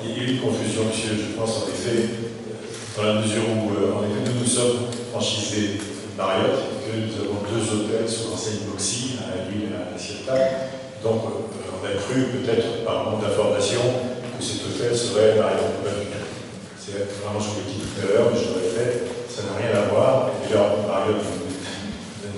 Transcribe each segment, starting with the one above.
il y a une confusion, monsieur, je pense, en effet, dans la mesure où, en effet, nous sommes franchisés Marriott, que nous avons 2 hôtels sur l'enseigne Moxy, à Lille et à La Ciotat. Donc, on a cru, peut-être par manque d'information, que cet hôtel serait Marriott. C'est vraiment, je vous l'ai dit tout à l'heure, mais je le répète, ça n'a rien à voir. Et d'ailleurs, Marriott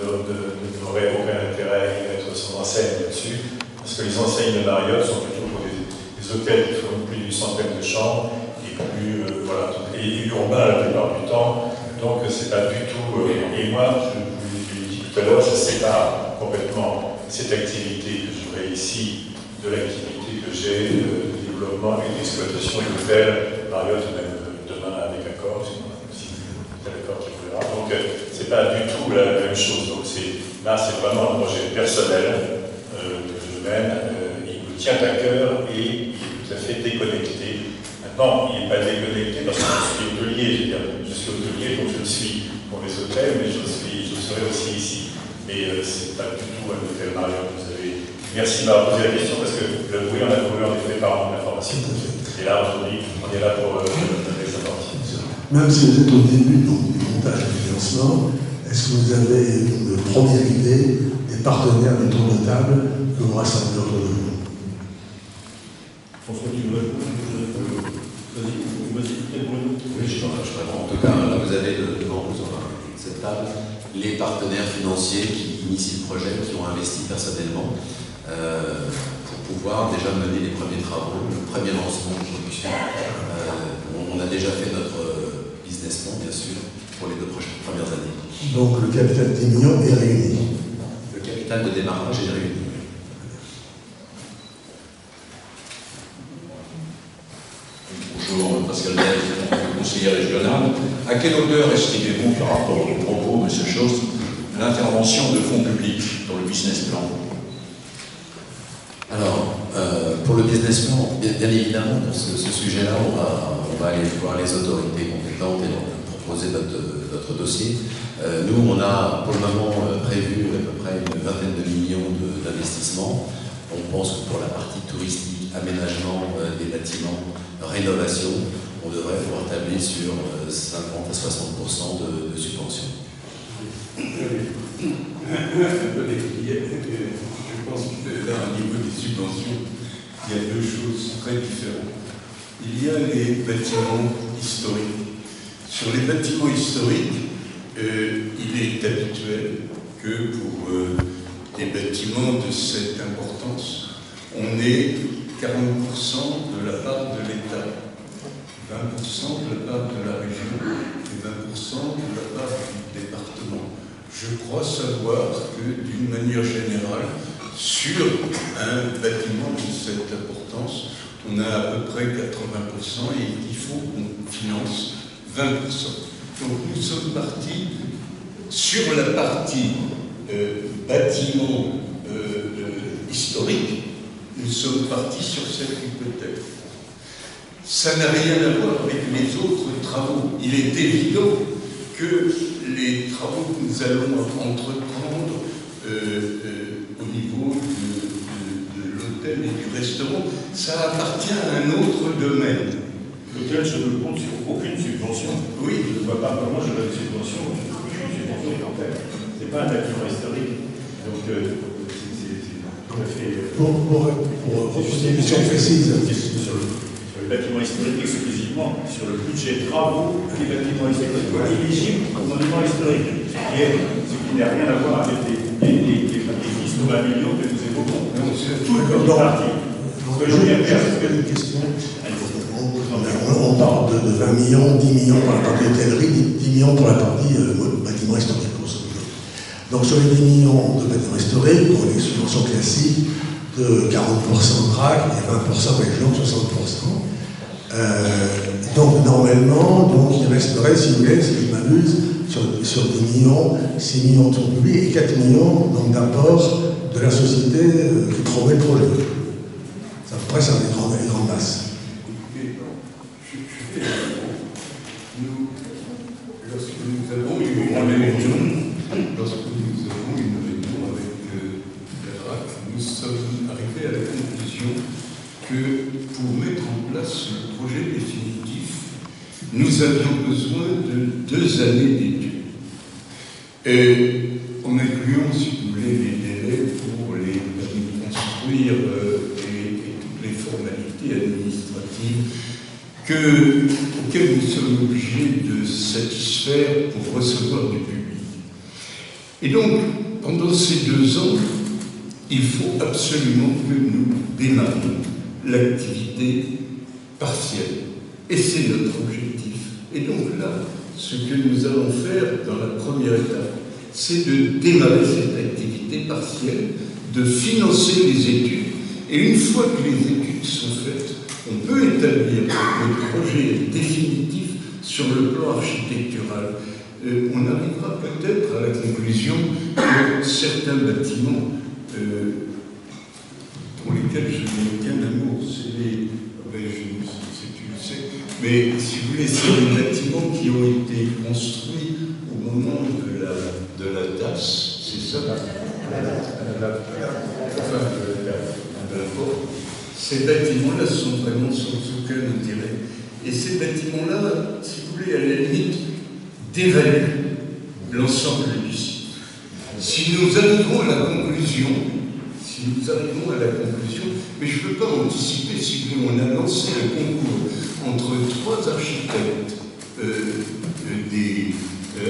n'aurait aucun intérêt à y mettre son enseigne là-dessus, parce que les enseignes de Marriott sont plutôt pour des hôtels qui font plus d'une centaine de chambres, et plus, voilà, et urbains la plupart du temps. Donc, c'est pas du tout. Et moi, je vous l'ai dit tout à l'heure, je sépare complètement cette activité que je ferai ici de l'activité que j'ai de développement et d'exploitation et d'hôtel Marriott, même demain avec accord, si vous êtes d'accord, tu verras. Donc, c'est pas du tout la même chose. Donc, là, c'est vraiment un projet personnel que je mène. Il me tient à cœur et il est tout à fait déconnecté. Maintenant, il n'est pas déconnecté parce que je suis hôtelier. Je suis hôtelier, donc je le suis pour les hôtels, mais je serai aussi ici. Mais c'est pas du tout un hôtel Marriott. Merci de m'avoir posé la question parce que le bruit, on a trouvé en effet par manque d'information. Et là, aujourd'hui, on est là pour donner les informations. Même si vous êtes au début du montage du financement, est-ce que vous avez une première idée des partenaires des tours de table que vous rassemblez autour de vous? François, tu veux vas-y, peut-être Bruno. Oui, je réponds. En tout cas, là, vous avez devant vous, sur cette table, les partenaires financiers qui initient le projet, qui ont investi personnellement pour pouvoir déjà mener les premiers travaux, le premier lancement de production. On a déjà fait notre business plan, bien sûr, pour les 2 premières années. Donc le capital de 10 millions est réuni. Le capital de démarrage est réuni. Bonjour, Pascal Bell, conseiller régional. À quelle hauteur estimez-vous, par rapport aux propos, M. Chose, l'intervention de fonds publics dans le business plan? Alors, pour le business plan, bien évidemment, pour ce sujet-là, on va aller voir les autorités compétentes et leur proposer notre dossier. Nous, on a pour le moment prévu à peu près une vingtaine de millions d'investissements. On pense que pour la partie touristique, aménagement des bâtiments, rénovation, on devrait pouvoir tabler sur 50 à 60% de subventions. Je pense que là, au niveau des subventions, il y a 2 choses très différentes. Il y a les bâtiments historiques. Sur les bâtiments historiques, il est habituel que pour des bâtiments de cette importance, on ait 40% de la part de l'État, 20% de la part de la région et 20% de la part du département. Je crois savoir que, d'une manière générale, sur un bâtiment de cette importance, on a à peu près 80% et il faut qu'on finance 20%. Donc nous sommes partis sur la partie bâtiment historique, nous sommes partis sur cette hypothèse. Ça n'a rien à voir avec les autres travaux. Il est évident que les travaux que nous allons entreprendre au niveau de l'hôtel et du restaurant, ça appartient à un autre domaine. L'hôtel, je ne compte sur aucune subvention. Oui. Je ne vois pas comment je donne une subvention. Aucune subvention est en fait. Ce n'est pas un bâtiment historique. Donc, c'est tout à fait. Pour une question précise. Sur le bâtiment historique exclusivement, sur le budget de travaux des bâtiments historiques éligibles au monument historique, ce qui n'a rien à voir avec les 10 ou 20 millions que nous évoquons. C'est tout le parti. Ce que je viens de faire, c'est que une question. On parle de 20 millions, 10 millions pour la partie hôtellerie, 10 millions pour la partie bâtiment historique. Donc sur les 10 millions de bâtiments historiques, pour les subventions classiques de 40% de DRAC et 20% région, 60%. Donc normalement, il resterait, si vous voulez, si je m'abuse, sur 10 millions, 6 millions de fonds publics et 4 millions d'apport de la société qui promet le projet. Ça pourrait faire des grandes masses. Lorsque nous avons eu une réunion avec la DRAC, nous sommes arrivés à la conclusion que pour mettre en place le projet définitif, nous avions besoin de 2 années d'études. En incluant, si vous voulez, les délais pour les permis de construire et toutes les formalités administratives auxquelles nous sommes obligés de satisfaire pour recevoir du public. Et donc, pendant ces 2 ans, il faut absolument que nous démarrions l'activité partielle. Et c'est notre objectif. Et donc là, ce que nous allons faire dans la première étape, c'est de démarrer cette activité partielle, de financer les études. Et une fois que les études sont faites, on peut établir le projet définitif sur le plan architectural. On arrivera peut-être à la conclusion que certains bâtiments pour lesquels je n'ai aucun amour, c'est les... Ben, tu le sais, mais si vous voulez, c'est les bâtiments qui ont été construits au moment de la DAS, c'est ça? Ces bâtiments-là sont vraiment sans aucun intérêt. Et ces bâtiments-là, si vous voulez, à la limite, dévaluent l'ensemble du site. Si nous arrivons à la conclusion, mais je ne peux pas anticiper, si vous voulez, on a lancé un concours entre 3 architectes, des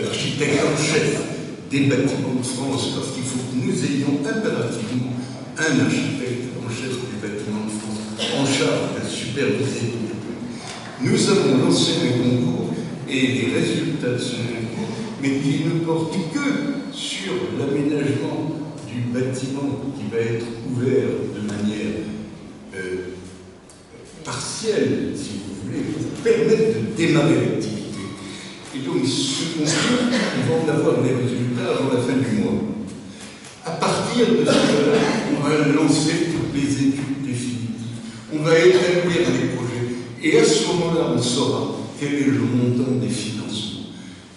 architectes en chef des bâtiments de France, parce qu'il faut que nous ayons impérativement un architecte en chef des bâtiments de France, en charge de superviser tout. Nous avons lancé un concours et les résultats de ce concours, mais qui ne portent que sur l'aménagement du bâtiment qui va être ouvert de manière partielle, si vous voulez, pour permettre de démarrer l'activité. Et donc, ce concours, on va en avoir les résultats avant la fin du mois. À partir de ce moment-là, on va lancer toutes les études définitives. On va établir les projets. Et à ce moment-là, on saura quel est le montant des financements.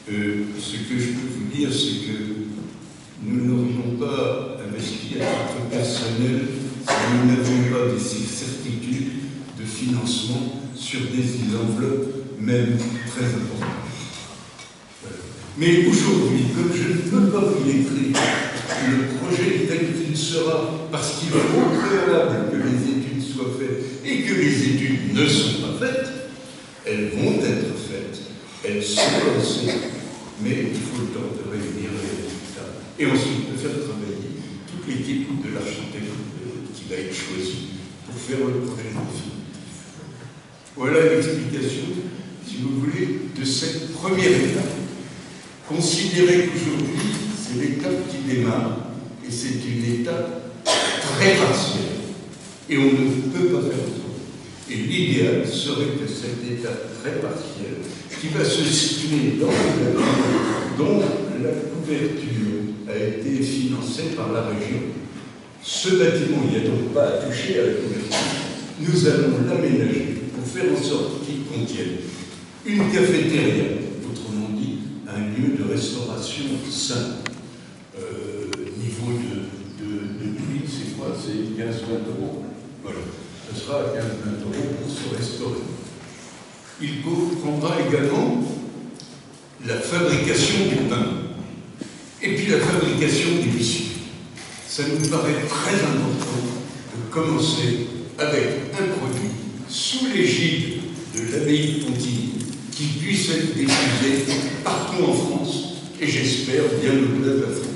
Ce que je peux vous dire, c'est que nous n'aurions pas investi à titre personnel si nous n'avions pas des certitudes de financement sur des enveloppes même très importantes. Voilà. Mais aujourd'hui, comme je ne peux pas vous l'écrire, le projet tel qu'il sera, parce qu'il est au préalable que les études soient faites et que les études ne sont pas faites, elles vont être faites, elles sont lancées, mais il faut le temps de réunir les résultats. Et ensuite de faire travailler toute l'équipe de l'architecte qui va être choisie pour faire le projet définitif. Voilà l'explication, si vous voulez, de cette première étape. Considérez qu'aujourd'hui, c'est l'étape qui démarre, et c'est une étape très partielle. Et on ne peut pas faire autrement. Et l'idéal serait que cette étape très partielle, qui va se situer dans le bâtiment, dont la couverture a été financée par la région. Ce bâtiment, il n'y a donc pas à toucher à la couverture. Nous allons l'aménager pour faire en sorte qu'il contienne une cafétéria, autrement dit, un lieu de restauration sain. Niveau de prix, c'est quoi? C'est 15-20 euros. Voilà. Ce sera à 15-20 euros pour se restaurer. Il comprendra également la fabrication du pain et puis la fabrication des biscuits. Ça nous paraît très important de commencer avec un produit sous l'égide de l'abbaye de Pontigny qui puisse être diffusé partout en France et j'espère bien au-delà de la France.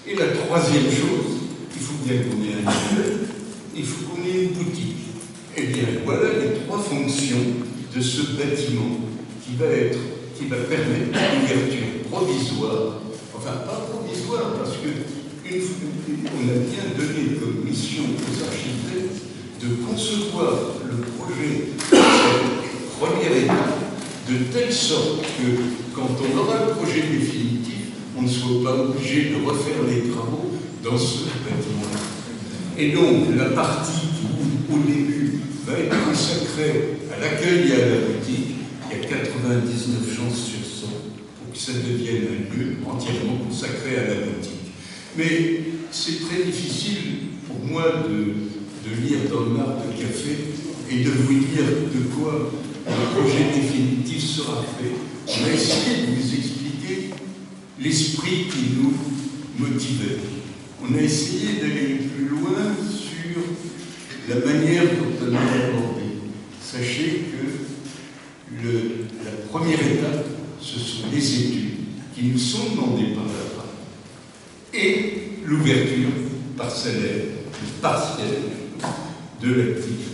Et la troisième chose, il faut bien qu'on ait un lieu, il faut qu'on ait une boutique. Eh bien, voilà les 3 fonctions de ce bâtiment qui va permettre une ouverture provisoire, enfin pas provisoire parce que on a bien donné comme mission aux architectes de concevoir le projet de cette première étape de telle sorte que quand on aura le projet définitif, on ne soit pas obligé de refaire les travaux dans ce bâtiment-là. Et donc, la partie qui, au début, va être consacrée à l'accueil et à la boutique, il y a 99 chances sur 100 pour que ça devienne un lieu entièrement consacré à la boutique. Mais c'est très difficile pour moi de lire dans le marc de café et de vous dire de quoi projet définitif sera fait, on a essayé de vous expliquer l'esprit qui nous motivait. On a essayé d'aller plus loin sur la manière dont on a abordé. Sachez que la première étape, ce sont les études qui nous sont demandées par la part et l'ouverture parcellaire, partielle de l'activité.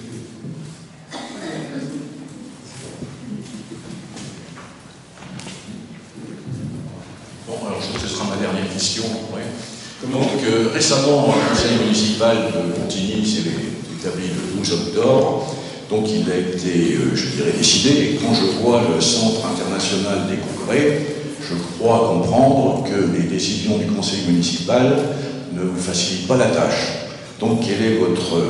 Bon, alors ce sera ma dernière question. Ouais. Donc, récemment, le conseil municipal de Pontigny s'est établi le 12 octobre. Donc, il a été, je dirais, décidé. Et quand je vois le Centre international des congrès, je crois comprendre que les décisions du conseil municipal ne vous facilitent pas la tâche. Donc, quelle est votre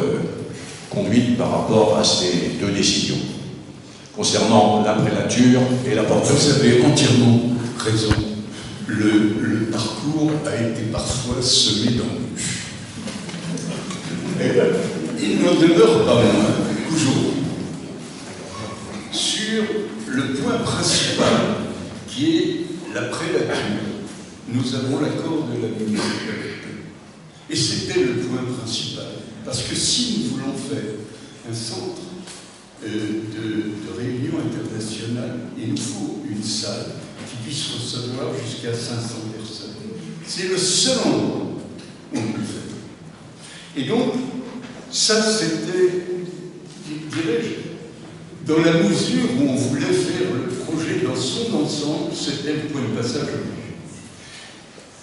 conduite par rapport à ces deux décisions concernant la prélature et la porte? Vous avez entièrement raison. Le parcours a été parfois semé d'embûches. Il n'en demeure pas moins qu'aujourd'hui, sur le point principal qui est la prélature, nous avons l'accord de la municipalité. Et c'était le point principal. Parce que si nous voulons faire un centre de réunion internationale, il nous faut une salle qui puisse recevoir jusqu'à 500 personnes. C'est le seul endroit où on peut le faire. Et donc, ça c'était, dirais-je, dans la mesure où on voulait faire le projet dans son ensemble, c'était le point de passage obligé.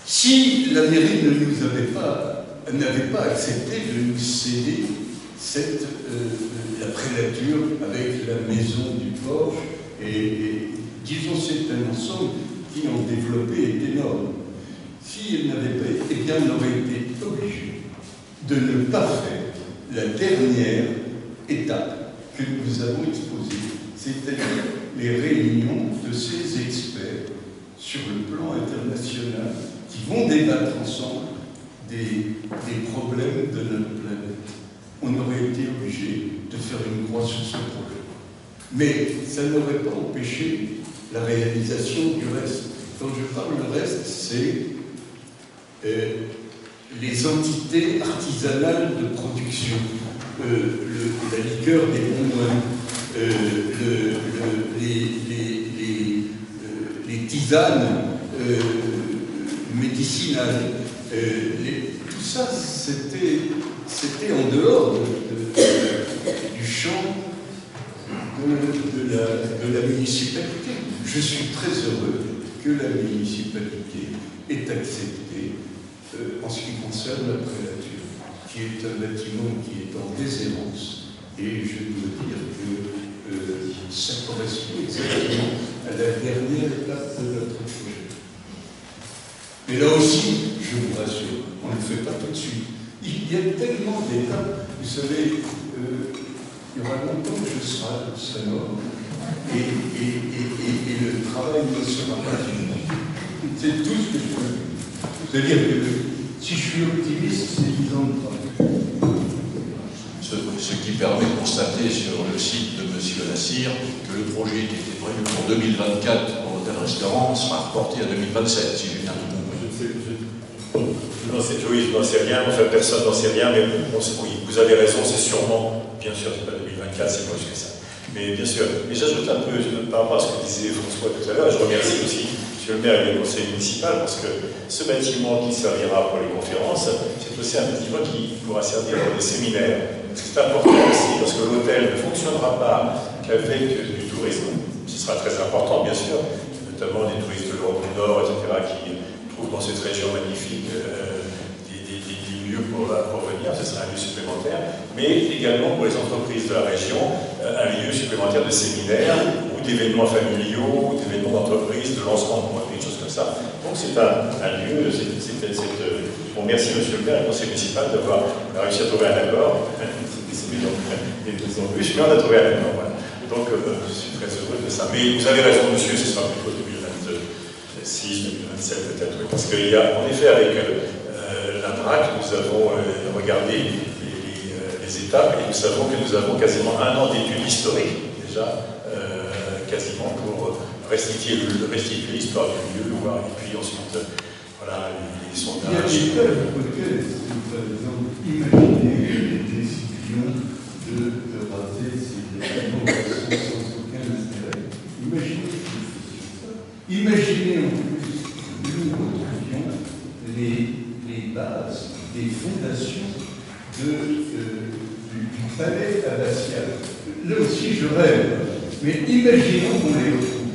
Si la mairie n'avait pas accepté de nous céder la prélature avec la maison du Porche, et disons c'est un ensemble qui en développé est énorme. Si elle n'avait pas été, eh bien on aurait été obligé de ne pas faire la dernière étape que nous avons exposée, c'est-à-dire les réunions de ces experts sur le plan international qui vont débattre ensemble des problèmes de notre planète. On aurait été obligé de faire une croix sur ce projet. Mais ça n'aurait pas empêché la réalisation du reste. Quand je parle du reste, c'est les entités artisanales de production, la liqueur des Boumoins, les tisanes médicinales, tout ça, c'était en dehors du champ de la municipalité. Je suis très heureux que la municipalité ait accepté, en ce qui concerne la prélature, qui est un bâtiment qui est en déshérence, et je dois dire que ça correspond exactement à la dernière étape de notre projet. Mais là aussi, je vous rassure, on ne le fait pas tout de suite. Il y a tellement d'étapes, vous savez, il y aura longtemps que je serai mort, et le travail ne sera pas fini. C'est tout ce que je veux. C'est-à-dire que si je suis optimiste, c'est 10 ans de travail. Ce qui permet de constater sur le site de M. Lassire que le projet qui était prévu pour 2024 pour l'hôtel-restaurant sera reporté à 2027, si j'ai bien tout compris. Je n'en sais rien, enfin personne n'en sait rien, mais oui, vous avez raison, c'est sûrement, bien sûr, c'est pas 2024, c'est plus que ça. Mais bien sûr, mais j'ajoute un peu par rapport à ce que disait François tout à l'heure, et je remercie aussi M. le maire et le conseil municipal, parce que ce bâtiment qui servira pour les conférences, c'est aussi un bâtiment qui pourra servir pour des séminaires. C'est important aussi, parce que l'hôtel ne fonctionnera pas qu'avec du tourisme. Ce sera très important, bien sûr, notamment des touristes de l'Europe du Nord, etc., qui trouvent dans cette région magnifique des lieux pour venir, ce sera un lieu supplémentaire, mais également pour les entreprises de la région, un lieu supplémentaire de séminaires ou d'événements familiaux, ou d'événements d'entreprise, de lancement de produits, des choses comme ça. Donc c'est un lieu, bon, merci M. le maire et le conseil municipal d'avoir réussi à trouver un accord. Des deux embûches, mais on a trouvé un accord. Voilà. Donc je suis très heureux de ça. Mais vous avez raison, monsieur, ce sera plutôt 2026, 2027 peut-être, oui, parce qu'il y a, en effet, avec la DRAC, nous avons regardé les étapes et nous savons que nous avons quasiment un an d'études historiques déjà quasiment pour restituer l'histoire du lieu, voir, et puis ensuite, voilà, les sondages. Il y a des cas hypothèses, par exemple, imaginez les décisions de raser ces bâtiments sans aucun intérêt. Imaginez ça. Imaginez en plus que nous retrouvions les bases, les fondations du palais abbatial. Là aussi, je rêve, mais imaginons qu'on les retrouve.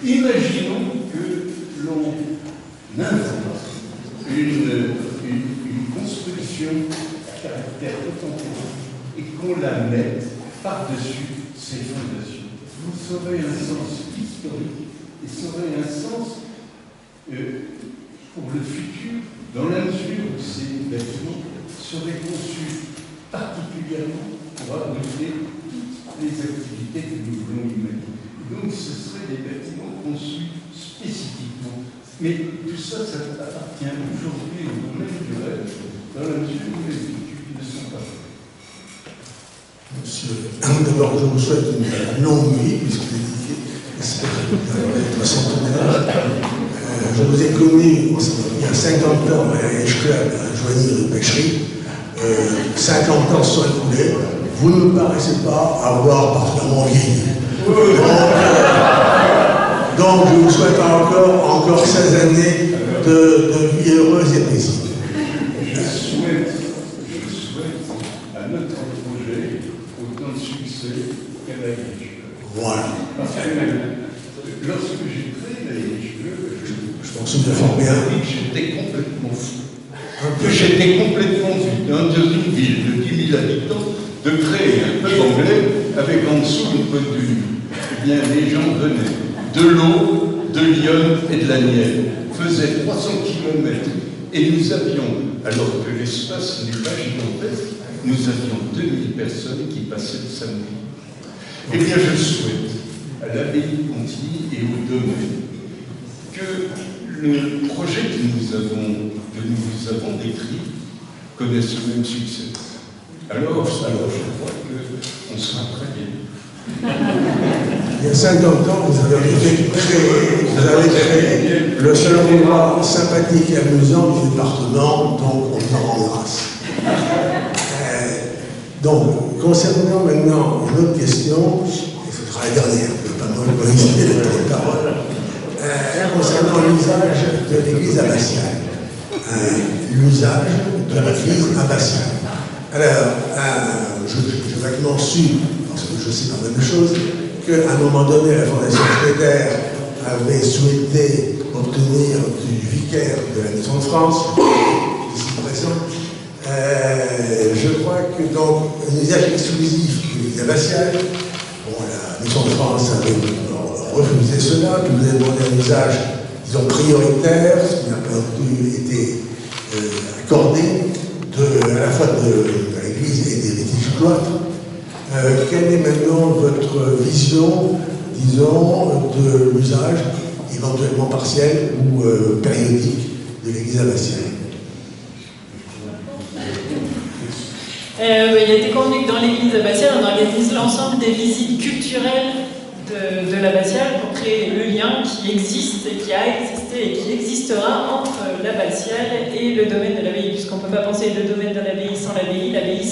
Imaginons que l'on invente une construction à caractère contemporain et qu'on la mette par-dessus ces fondations. Ça aurait un sens historique et ça aurait un sens pour le futur, dans la mesure où ces bâtiments seraient conçus particulièrement pour abriter toutes les activités que nous voulons imaginer. Donc ce seraient des bâtiments conçus spécifiquement. Mais tout ça, ça appartient aujourd'hui au domaine du rêve, dans la mesure où les études ne sont pas faites. Monsieur, d'abord, je vous souhaite une longue vie, puisque vous êtes être centenaire. Je vous ai connu il y a 50 ans à H Club, à Joigny de Pêcherie. 50 ans sont écoulés. Vous ne me paraissez pas avoir particulièrement vieilli. Donc, je vous souhaite encore 16 années de vie heureuse et paisible. Je souhaite à notre projet autant de succès qu'à la H. Voilà. Parce que lorsque j'ai créé la H, Je m'en souviens fort bien. j'étais complètement fou. Que j'étais complètement fou dans une ville de 10 000 habitants de créer un pub anglais avec en dessous une côte de nuit. Eh bien, les gens venaient de l'eau, de Lyon et de la Nièvre, faisaient 300 km et nous avions, alors que l'espace n'est pas gigantesque, nous avions 2000 personnes qui passaient le samedi. Eh bien, je souhaite à l'abbaye de Contigny et au domaine que le projet que nous avons décrit connaisse le même succès. Alors je crois qu'on sera très bien. Il y a 50 ans, vous avez créé le seul endroit sympathique et amusant du département, donc on vous en rend grâce. Donc, concernant maintenant une autre question, il faudra la dernière, je ne peux pas monopoliser le temps de parole, concernant l'usage de l'église abbatiale. L'usage de l'église abbatiale. Alors, je vaguement su, parce que je sais pas mal de choses, qu'à un moment donné, la Fondation Schneider avait souhaité obtenir du vicaire de la Maison de France, ici présent, je crois que donc un usage exclusif de l'église abbatiale, bon, la Maison de France avait refusé cela, puis vous avez demandé un usage, disons, prioritaire, ce qui n'a pas été accordé, à la fois de l'église et des héritiers du cloître. Quelle est maintenant votre vision, disons, de l'usage éventuellement partiel ou périodique de l'église abbatiale? Il a été convenu que dans l'église abbatiale, on organise l'ensemble des visites culturelles de l'abbatiale pour créer le lien qui existe et qui a existé et qui existera entre l'abbatiale et le domaine de l'abbaye, puisqu'on ne peut pas penser le domaine de l'abbaye sans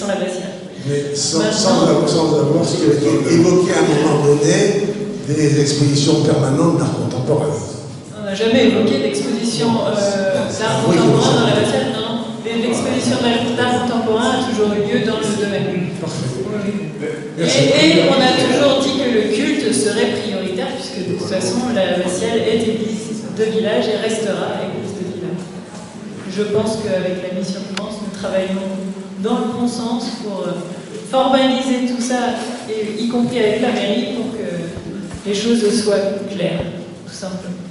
l'abbatiale. Mais sans avoir ce qui a été évoqué à un moment donné, des expositions permanentes d'art contemporain. On n'a jamais évoqué d'exposition d'art contemporain dans l'abbatiale, non. L'exposition d'art contemporain a toujours eu lieu dans le domaine. Et on a toujours dit que le culte serait prioritaire, puisque de toute façon, l'abbatiale est église de village et restera église de village. Je pense qu'avec la mission France, nous travaillons dans le bon sens pour formaliser tout ça, y compris avec la mairie, pour que les choses soient claires, tout simplement.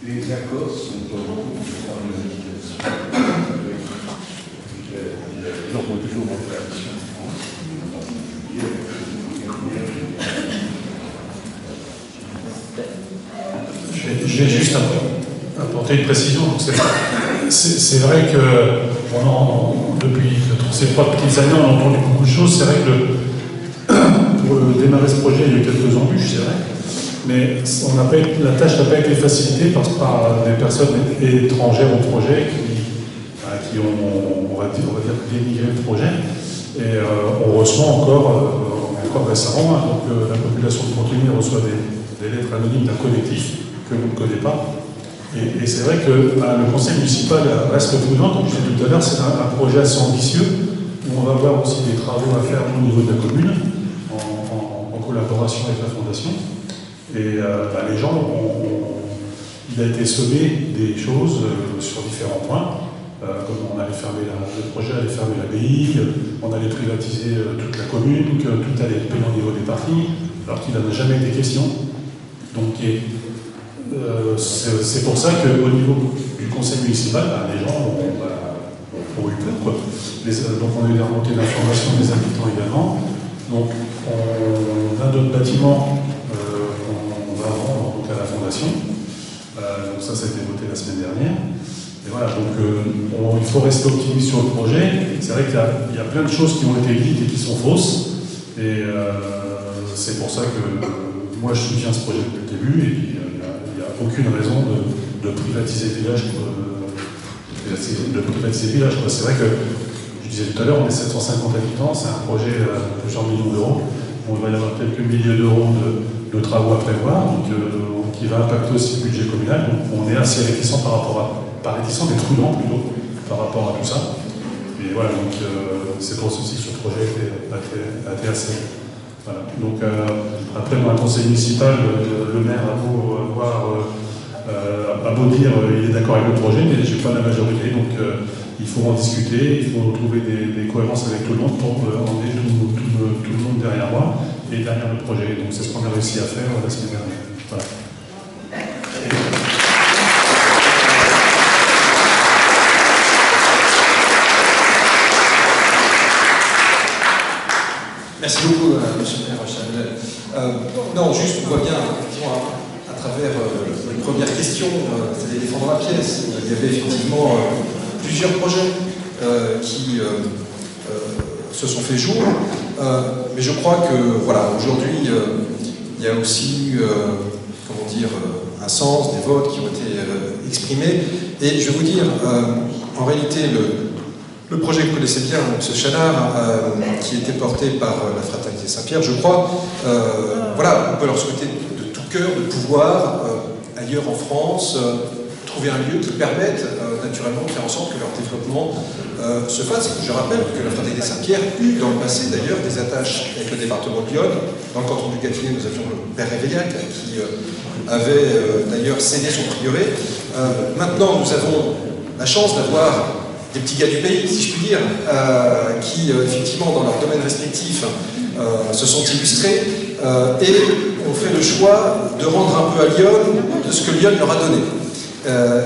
Les accords sont en cours de formalisation. Nous avons toujours en relation en France, Je vais juste apporter une précision. C'est vrai que depuis ces 3 petites années, on a entendu beaucoup de choses. C'est vrai que pour le démarrer ce projet, il y a eu quelques embûches, c'est vrai, mais la tâche n'a pas été facilitée par des personnes étrangères au projet qui ont, on va dire, dénigré le projet. Et on reçoit encore récemment, donc la population de Contigny reçoit des lettres anonymes d'un collectif que l'on ne connaît pas. Et c'est vrai que le conseil municipal reste prudent, comme je disais tout à l'heure, c'est un projet assez ambitieux, où on va avoir aussi des travaux à faire au niveau de la commune, en collaboration avec la fondation. Et les gens, il a été semé des choses sur différents points, comme on allait fermer le projet allait fermer l'abbaye, on allait privatiser toute la commune, que tout allait être payé au niveau des parkings, alors qu'il n'en a jamais été question. Donc, c'est pour ça qu'au niveau du conseil municipal, les gens ont eu peur, quoi. Donc on a eu des remontées d'informations des habitants également. Donc on a d'autres bâtiments qu'on va vendre donc, à la fondation. Donc ça a été voté la semaine dernière. Et voilà, donc il faut rester optimiste sur le projet. C'est vrai qu'il y a plein de choses qui ont été dites et qui sont fausses. Et c'est pour ça que moi je soutiens ce projet depuis le début. Et puis, aucune raison de privatiser le village. C'est vrai que, je disais tout à l'heure, on est 750 habitants, c'est un projet à plusieurs millions d'euros. On va y avoir quelques milliers d'euros de travaux à prévoir, donc, qui va impacter aussi le budget communal. Donc on est assez réticent pas réticent, mais prudent plutôt, par rapport à tout ça. Et voilà, donc c'est pour ceci que ce projet a été assez. Voilà. Donc après, dans le conseil municipal, le maire a beau dire il est d'accord avec le projet, mais je n'ai pas la majorité, donc il faut en discuter, il faut trouver des cohérences avec tout le monde pour emmener tout le monde derrière moi et derrière le projet. Donc c'est ce qu'on a réussi à faire la semaine dernière. Voilà. Merci beaucoup, M. le maire Chavanel. Non, juste, on voit bien, effectivement, à travers une première question, c'est les défendre la pièce. Il y avait effectivement plusieurs projets qui se sont fait jour, mais je crois que, voilà, aujourd'hui, il y a aussi, comment dire, un sens, des votes qui ont été exprimés. Et je vais vous dire, en réalité, le projet que vous connaissez bien, M. Chanard, qui était porté par la Fraternité Saint-Pierre, je crois, voilà, on peut leur souhaiter de tout cœur de pouvoir, ailleurs en France, trouver un lieu qui permette naturellement de faire en sorte que leur développement se fasse. Je rappelle que la Fraternité Saint-Pierre eut dans le passé d'ailleurs des attaches avec le département de Lyon. Dans le canton du Gâtinais, nous avions le père Réveillac qui avait d'ailleurs cédé son prieuré. Maintenant, nous avons la chance d'avoir des petits gars du pays, si je puis dire, qui, effectivement, dans leurs domaines respectifs, se sont illustrés et ont fait le choix de rendre un peu à Lyon de ce que Lyon leur a donné.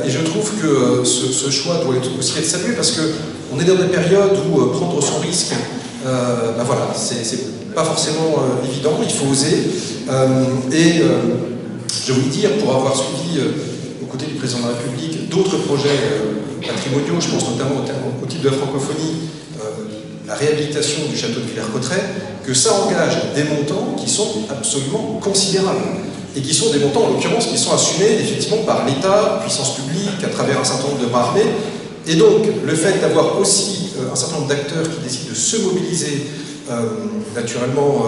Et je trouve que ce choix doit aussi être salué parce qu'on est dans des périodes où prendre son risque, voilà, c'est pas forcément évident, il faut oser. Je veux dire, pour avoir suivi aux côtés du président de la République d'autres projets patrimoniaux, je pense notamment au titre de la francophonie, la réhabilitation du château de Villers-Cotterêts, que ça engage des montants qui sont absolument considérables. Et qui sont des montants, en l'occurrence, qui sont assumés effectivement par l'État, puissance publique, à travers un certain nombre de bras armés. Et donc, le fait d'avoir aussi un certain nombre d'acteurs qui décident de se mobiliser, naturellement,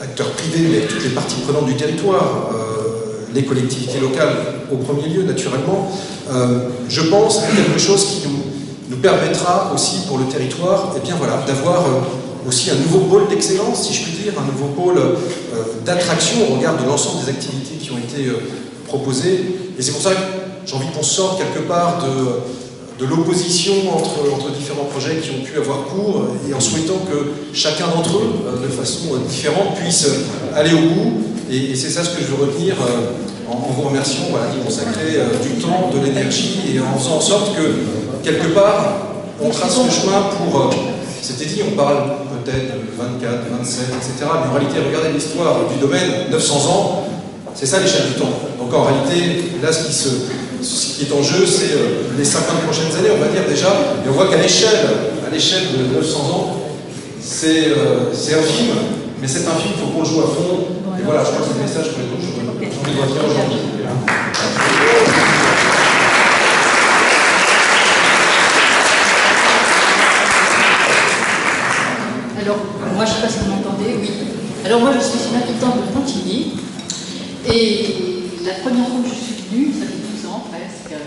acteurs privés, mais toutes les parties prenantes du territoire, les collectivités locales au premier lieu, naturellement, je pense que quelque chose qui nous permettra aussi pour le territoire, et bien voilà, d'avoir aussi un nouveau pôle d'excellence, si je puis dire, un nouveau pôle d'attraction au regard de l'ensemble des activités qui ont été proposées. Et c'est pour ça que j'ai envie qu'on sorte quelque part de l'opposition entre différents projets qui ont pu avoir cours, et en souhaitant que chacun d'entre eux, de façon différente, puisse aller au bout. Et c'est ça ce que je veux retenir en vous remerciant d'y consacrer du temps, de l'énergie, et en faisant en sorte que, quelque part, on trace le chemin pour... C'était dit, on parle peut-être de 24, 27, etc. Mais en réalité, regardez l'histoire du domaine, 900 ans, c'est ça l'échelle du temps. Donc en réalité, là, ce qui est en jeu, c'est les 50 prochaines années, on va dire déjà. Et on voit qu'à l'échelle de 900 ans, c'est infime, Mais c'est un film, il faut qu'on le joue à fond. Et voilà, je crois que c'est le message que j'en dois faire aujourd'hui. Alors, moi, je ne sais pas si vous m'entendez, oui. Alors, moi, je suis une habitante de Pontigny. Et la première fois que je suis venue, ça fait 12 ans presque,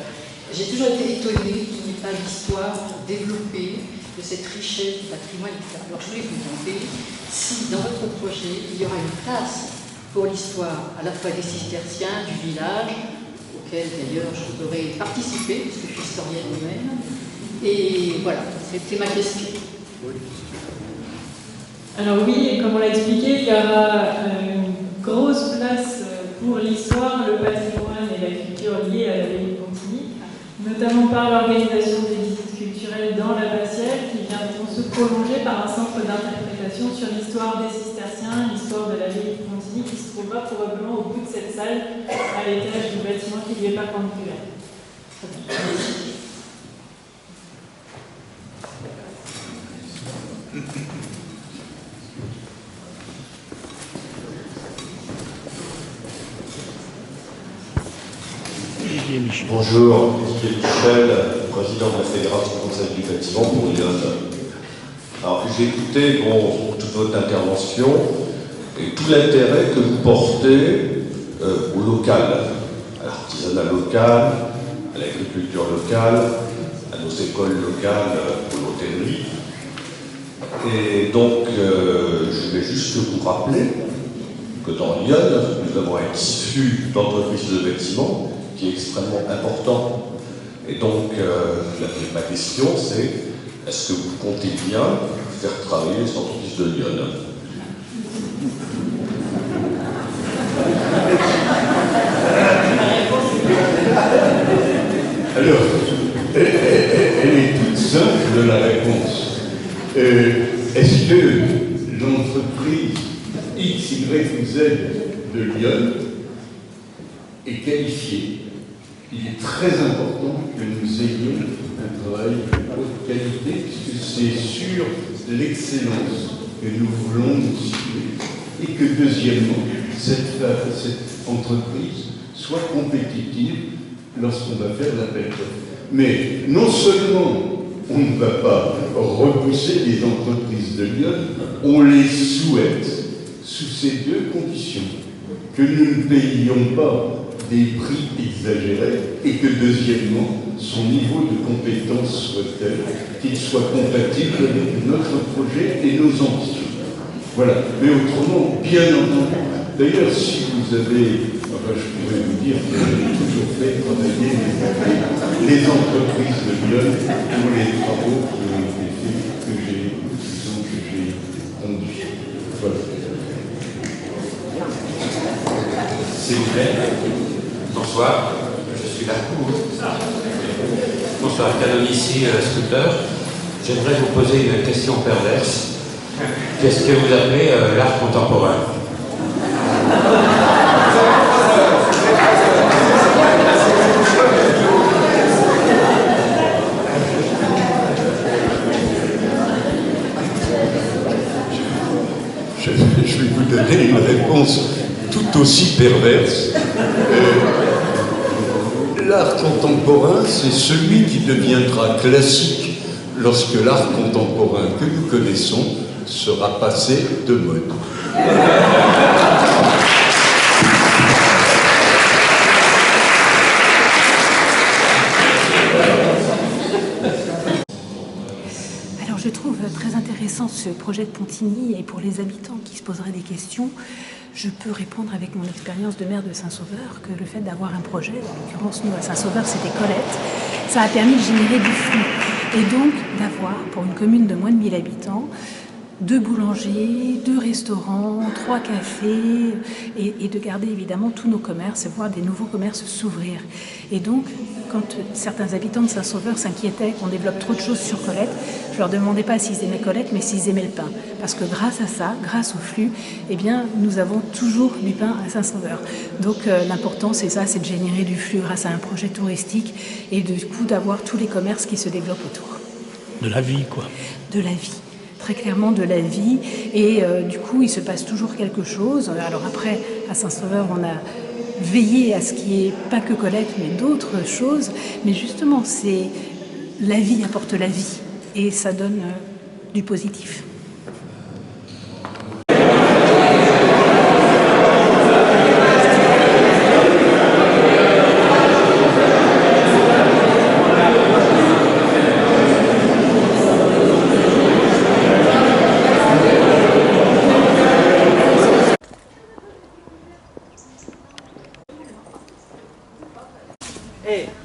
j'ai toujours été étonnée qu'il n'y ait pas d'histoire développée de cette richesse du patrimoine. Alors, je voulais vous demander si, dans votre projet, il y aura une place pour l'histoire à la fois des cisterciens, du village, auquel d'ailleurs je voudrais participer, puisque je suis historienne moi-même. Et voilà, c'était ma question. Alors oui, et comme on l'a expliqué, il y aura une grosse place pour l'histoire, le patrimoine et la culture liée à l'abbaye de Pontigny, notamment par l'organisation des visites culturelles dans l'abbatiale qui viendront se prolonger par un centre d'interprétation sur l'histoire des cisterciens, l'histoire de l'abbaye de Pontigny qui se trouvera probablement au bout de cette salle à l'étage du bâtiment qui lui est perpendiculaire. Bonjour, Didier Michel, président de la Fédération française du bâtiment pour Lyon. Alors, j'ai écouté toute votre intervention et tout l'intérêt que vous portez au local, à l'artisanat local, à l'agriculture locale, à nos écoles locales, pour l'hôtellerie. Et donc, je vais juste vous rappeler que dans Lyon, nous avons un tissu d'entreprises de bâtiment qui est extrêmement important. Et donc, ma question, c'est est-ce que vous comptez bien faire travailler les entreprises de Lyon? Alors, elle est toute simple, la réponse. Est-ce que l'entreprise XYZ de Lyon est qualifiée? Il est très important que nous ayons un travail de haute qualité, puisque c'est sur l'excellence que nous voulons nous situer, et que deuxièmement, cette entreprise soit compétitive lorsqu'on va faire l'appel d'offres. Mais non seulement on ne va pas repousser les entreprises de Lyon, on les souhaite sous ces deux conditions: que nous ne payions pas des prix exagérés et que deuxièmement, son niveau de compétence soit tel qu'il soit compatible avec notre projet et nos ambitions. Voilà. Mais autrement, bien entendu, d'ailleurs, si vous avez, je pourrais vous dire que j'ai toujours fait travailler les entreprises de Lyon pour les travaux qui ont été faits, que j'ai conduits. Voilà. S'il vous plaît. Bonsoir, je suis là. Bonsoir, Canonici, sculpteur. J'aimerais vous poser une question perverse. Qu'est-ce que vous appelez l'art contemporain? Je vais vous donner une réponse tout aussi perverse. L'art contemporain, c'est celui qui deviendra classique lorsque l'art contemporain que nous connaissons sera passé de mode. Alors je trouve très intéressant ce projet de Pontigny, et pour les habitants qui se poseraient des questions, je peux répondre avec mon expérience de maire de Saint-Sauveur que le fait d'avoir un projet, en l'occurrence nous à Saint-Sauveur c'était Colette, ça a permis de générer du flux. Et donc d'avoir, pour une commune de moins de 1000 habitants, 2 boulangers, 2 restaurants, 3 cafés, et de garder évidemment tous nos commerces, voir des nouveaux commerces s'ouvrir. Et donc, quand certains habitants de Saint-Sauveur s'inquiétaient qu'on développe trop de choses sur Colette, je leur demandais pas s'ils aimaient Colette, mais s'ils aimaient le pain. Parce que grâce à ça, grâce au flux, eh bien, nous avons toujours du pain à Saint-Sauveur. Donc l'important, c'est ça, c'est de générer du flux grâce à un projet touristique, et du coup d'avoir tous les commerces qui se développent autour. De la vie, quoi. De la vie. très clairement de la vie et du coup il se passe toujours quelque chose. Alors après, à Saint-Sauveur, on a veillé à ce qu'il n'y ait pas que Colette mais d'autres choses, mais justement c'est la vie apporte la vie et ça donne du positif. Hey.